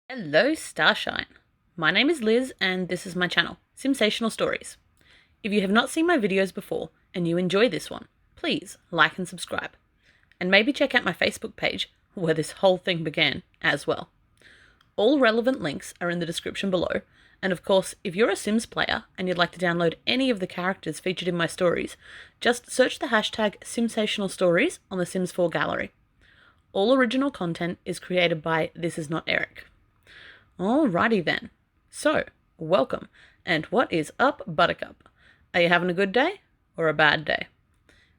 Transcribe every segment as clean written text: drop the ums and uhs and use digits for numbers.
Hello, Starshine. My name is Liz, and this is my channel, Simsational Stories. If you have not seen my videos before and you enjoy this one, please like and subscribe. And maybe check out my Facebook page, where this whole thing began, as well. All relevant links are in the description below, and of course, if you're a Sims player and you'd like to download any of the characters featured in my stories, just search the hashtag Simsational Stories on the Sims 4 gallery. All original content is created by This Is Not Eric. Alrighty then. So, welcome. And what is up, Buttercup? Are you having a good day or a bad day?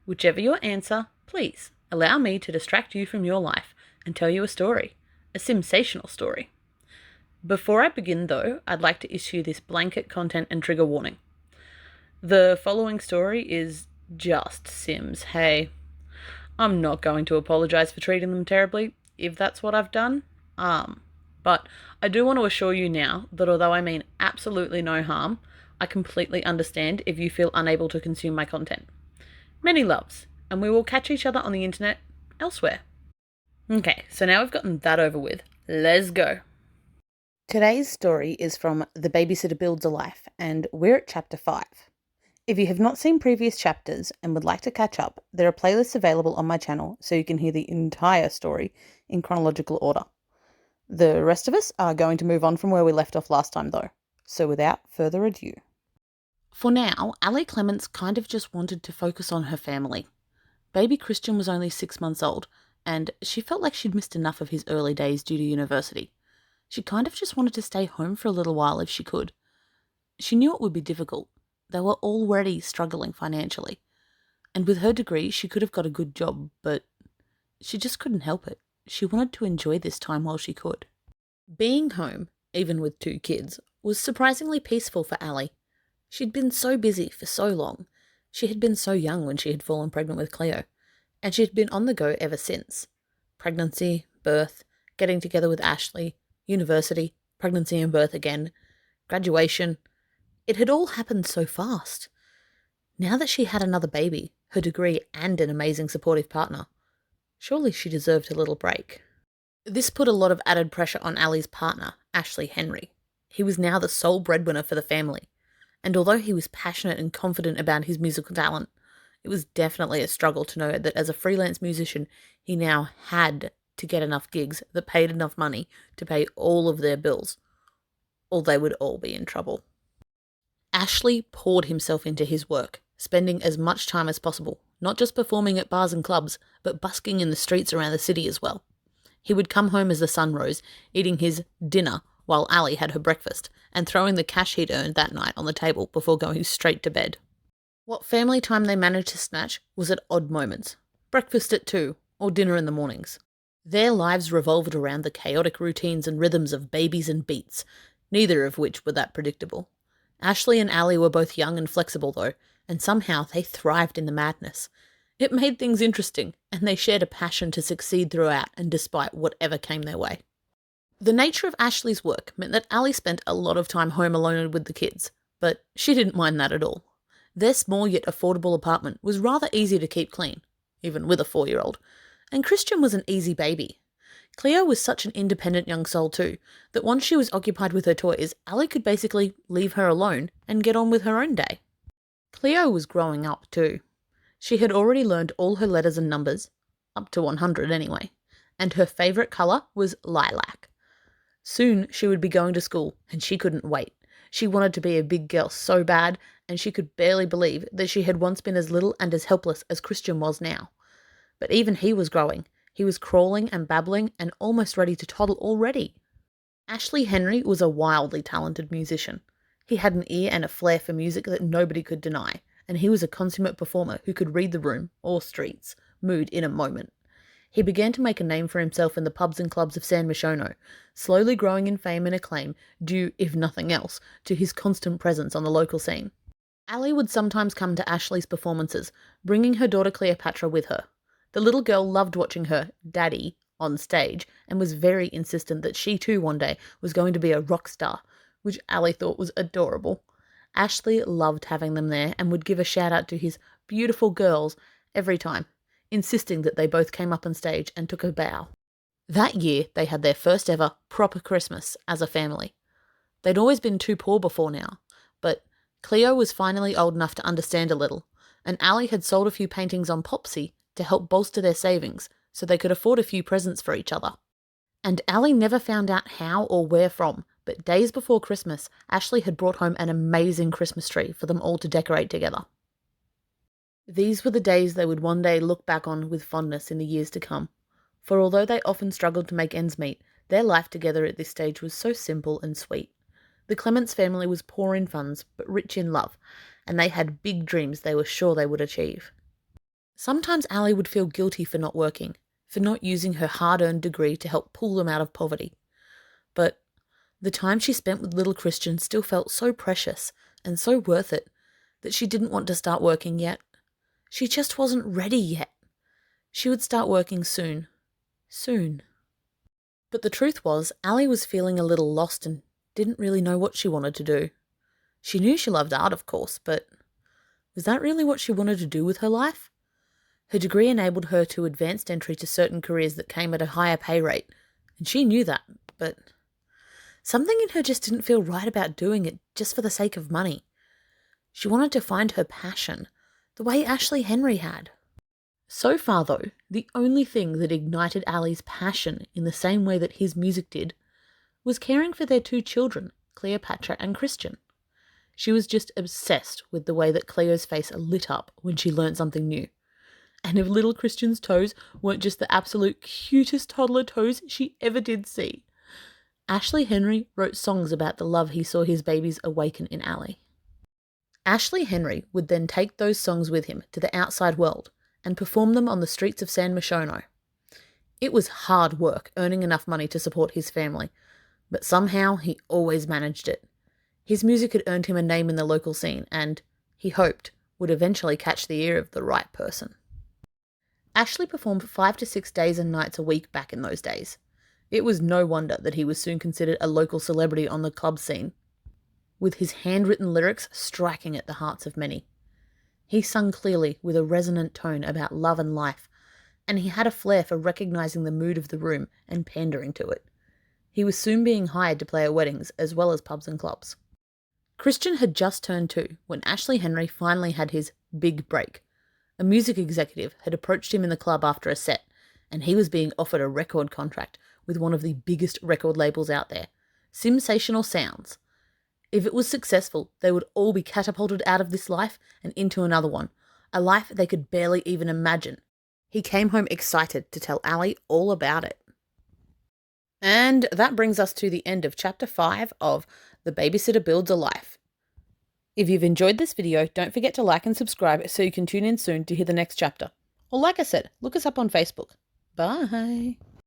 Whichever your answer, please allow me to distract you from your life and tell you a story, a Simsational story. Before I begin though, I'd like to issue this blanket content and trigger warning. The following story is just Sims, hey. I'm not going to apologise for treating them terribly, if that's what I've done. But I do want to assure you now that although I mean absolutely no harm, I completely understand if you feel unable to consume my content. Many loves, and we will catch each other on the internet elsewhere. Okay, so now we've gotten that over with, let's go. Today's story is from The Babysitter Builds a Life, and we're at chapter 5. If you have not seen previous chapters and would like to catch up, there are playlists available on my channel so you can hear the entire story in chronological order. The rest of us are going to move on from where we left off last time though, so without further ado. For now, Clements kind of just wanted to focus on her family. Baby Christian was only 6 months old, and she felt like she'd missed enough of his early days due to university. She kind of just wanted to stay home for a little while if she could. She knew it would be difficult. They were already struggling financially. And with her degree, she could have got a good job, but she just couldn't help it. She wanted to enjoy this time while she could. Being home, even with 2 kids, was surprisingly peaceful for Ali. She'd been so busy for so long. She had been so young when she had fallen pregnant with Cleo, and she had been on the go ever since. Pregnancy, birth, getting together with Ashley, university, pregnancy and birth again, graduation. It had all happened so fast. Now that she had another baby, her degree and an amazing supportive partner, surely she deserved a little break. This put a lot of added pressure on Ali's partner, Ashley Henry. He was now the sole breadwinner for the family, and although he was passionate and confident about his musical talent, it was definitely a struggle to know that as a freelance musician, he now had to get enough gigs that paid enough money to pay all of their bills, or they would all be in trouble. Ashley poured himself into his work, spending as much time as possible, not just performing at bars and clubs, but busking in the streets around the city as well. He would come home as the sun rose, eating his dinner while Ali had her breakfast, and throwing the cash he'd earned that night on the table before going straight to bed. What family time they managed to snatch was at odd moments. Breakfast at 2, or dinner in the mornings. Their lives revolved around the chaotic routines and rhythms of babies and beats, neither of which were that predictable. Ashley and Ali were both young and flexible though, and somehow they thrived in the madness. It made things interesting, and they shared a passion to succeed throughout and despite whatever came their way. The nature of Ashley's work meant that Ali spent a lot of time home alone with the kids, but she didn't mind that at all. Their small yet affordable apartment was rather easy to keep clean, even with a 4-year-old, and Christian was an easy baby. Cleo was such an independent young soul too, that once she was occupied with her toys, Ali could basically leave her alone and get on with her own day. Cleo was growing up too. She had already learned all her letters and numbers, up to 100 anyway, and her favourite colour was lilac. Soon she would be going to school, and she couldn't wait. She wanted to be a big girl so bad, and she could barely believe that she had once been as little and as helpless as Christian was now. But even he was growing. He was crawling and babbling and almost ready to toddle already. Ashley Henry was a wildly talented musician. He had an ear and a flair for music that nobody could deny, and he was a consummate performer who could read the room, or streets, mood in a moment. He began to make a name for himself in the pubs and clubs of San Myshono, slowly growing in fame and acclaim due, if nothing else, to his constant presence on the local scene. Ali would sometimes come to Ashley's performances, bringing her daughter Cleopatra with her. The little girl loved watching her daddy on stage and was very insistent that she too one day was going to be a rock star, which Ali thought was adorable. Ashley loved having them there and would give a shout out to his beautiful girls every time, insisting that they both came up on stage and took a bow. That year, they had their first ever proper Christmas as a family. They'd always been too poor before now, but Cleo was finally old enough to understand a little, and Ali had sold a few paintings on Popsy to help bolster their savings so they could afford a few presents for each other. And Ali never found out how or where from, but days before Christmas, Ashley had brought home an amazing Christmas tree for them all to decorate together. These were the days they would one day look back on with fondness in the years to come, for although they often struggled to make ends meet, their life together at this stage was so simple and sweet. The Clements family was poor in funds, but rich in love, and they had big dreams they were sure they would achieve. Sometimes Ali would feel guilty for not working, for not using her hard-earned degree to help pull them out of poverty. But the time she spent with little Christian still felt so precious and so worth it that she didn't want to start working yet. She just wasn't ready yet. She would start working soon. Soon. But the truth was, Ali was feeling a little lost and didn't really know what she wanted to do. She knew she loved art, of course, but was that really what she wanted to do with her life? Her degree enabled her to advanced entry to certain careers that came at a higher pay rate, and she knew that, but something in her just didn't feel right about doing it just for the sake of money. She wanted to find her passion, the way Ashley Henry had. So far, though, the only thing that ignited Ali's passion in the same way that his music did was caring for their two children, Cleopatra and Christian. She was just obsessed with the way that Cleo's face lit up when she learned something new. And if little Christian's toes weren't just the absolute cutest toddler toes she ever did see, Ashley Henry wrote songs about the love he saw his babies awaken in Ali. Ashley Henry would then take those songs with him to the outside world and perform them on the streets of San Myshono. It was hard work earning enough money to support his family, but somehow he always managed it. His music had earned him a name in the local scene and, he hoped, would eventually catch the ear of the right person. Ashley performed 5 to 6 days and nights a week back in those days. It was no wonder that he was soon considered a local celebrity on the club scene, with his handwritten lyrics striking at the hearts of many. He sung clearly with a resonant tone about love and life, and he had a flair for recognizing the mood of the room and pandering to it. He was soon being hired to play at weddings as well as pubs and clubs. Christian had just turned 2 when Ashley Henry finally had his big break. A music executive had approached him in the club after a set, and he was being offered a record contract with one of the biggest record labels out there, Simsational Sounds. If it was successful, they would all be catapulted out of this life and into another one, a life they could barely even imagine. He came home excited to tell Ali all about it. And that brings us to the end of Chapter 5 of The Babysitter Builds a Life. If you've enjoyed this video, don't forget to like and subscribe so you can tune in soon to hear the next chapter. Or like I said, look us up on Facebook. Bye!